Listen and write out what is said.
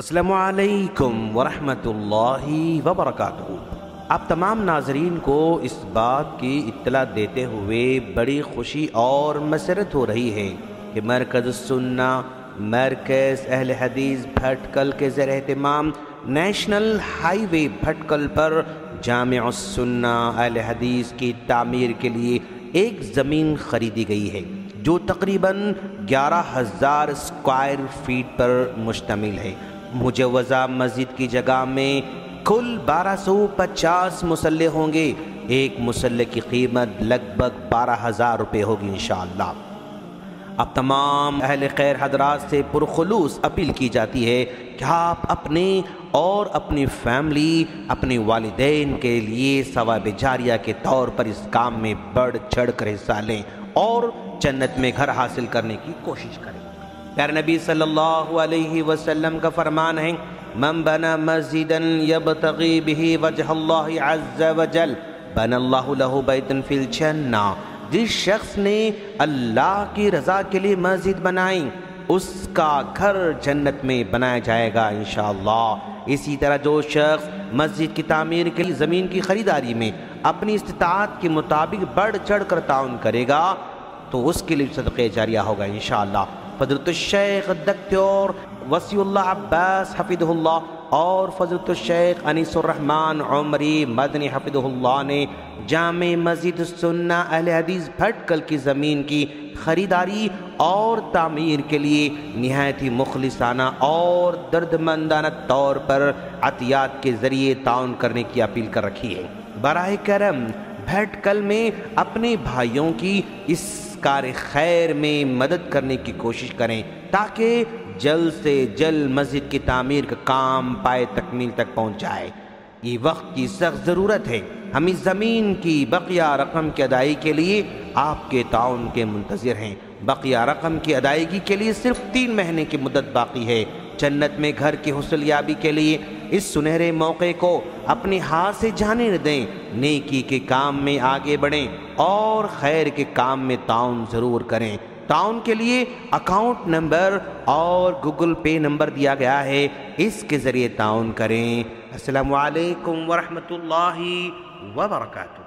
السلام علیکم ورحمۃ اللہ وبرکاتہ۔ آپ تمام ناظرین کو اس بات کی اطلاع دیتے ہوئے بڑی خوشی اور مسرت ہو رہی ہے کہ مرکز السنہ مرکز اہل حدیث بھٹکل کے زیر اہتمام نیشنل ہائی وے بھٹکل پر جامع السنہ اہل حدیث کی تعمیر کے لیے ایک زمین خریدی گئی ہے جو تقریباً 11,000 اسکوائر فیٹ پر مشتمل ہے۔ مجوزہ مسجد کی جگہ میں کل 1250 مصلے ہوں گے۔ ایک مصلے کی قیمت لگ بھگ 12,000 روپے ہوگی انشاءاللہ۔ اب تمام اہل خیر حضرات سے پرخلوص اپیل کی جاتی ہے کہ آپ اپنے اور اپنی فیملی اپنے والدین کے لیے ثواب جاریہ کے طور پر اس کام میں بڑھ چڑھ کر حصہ لیں اور جنت میں گھر حاصل کرنے کی کوشش کریں۔ پیارے نبی صلی اللہ علیہ وسلم کا فرمان ہے، من بنا مسجدا یبتغی بہ وجہ اللہ عز وجل بنا اللہ لہ بیتا فی الجنہ۔ جس شخص نے اللہ کی رضا کے لیے مسجد بنائی اس کا گھر جنت میں بنایا جائے گا انشاءاللہ۔ اسی طرح جو شخص مسجد کی تعمیر کے لیے زمین کی خریداری میں اپنی استطاعت کے مطابق بڑھ چڑھ کر تعاون کرے گا تو اس کے لیے صدقہ جاریہ ہوگا انشاءاللہ۔ فضیلت الشیخ دکتور وسیع اللہ عباس حفظہ اللہ اور فضیلت الشیخ انیس الرحمن عمری مدنی حفظہ اللہ نے جامع مسجد السنہ اہل حدیث بھٹکل کی زمین کی خریداری اور تعمیر کے لیے نہایت ہی مخلصانہ اور دردمندانہ طور پر عطیات کے ذریعے تعاون کرنے کی اپیل کر رکھی ہے۔ براہ کرم بھٹکل میں اپنے بھائیوں کی اس کار خیر میں مدد کرنے کی کوشش کریں تاکہ جلد سے جلد مسجد کی تعمیر کا کام پائے تکمیل تک پہنچ جائے۔ یہ وقت کی سخت ضرورت ہے۔ ہم اس زمین کی بقیہ رقم کی ادائیگی کے لیے آپ کے تعاون کے منتظر ہیں۔ بقیہ رقم کی ادائیگی کے لیے صرف 3 مہینے کی مدت باقی ہے۔ جنت میں گھر کی حصول یابی کے لیے اس سنہرے موقع کو اپنے ہاتھ سے جانے نہ دیں۔ نیکی کے کام میں آگے بڑھیں اور خیر کے کام میں تعاون ضرور کریں۔ تعاون کے لیے اکاؤنٹ نمبر اور گوگل پے نمبر دیا گیا ہے، اس کے ذریعے تعاون کریں۔ السلام علیکم ورحمۃ اللہ وبرکاتہ۔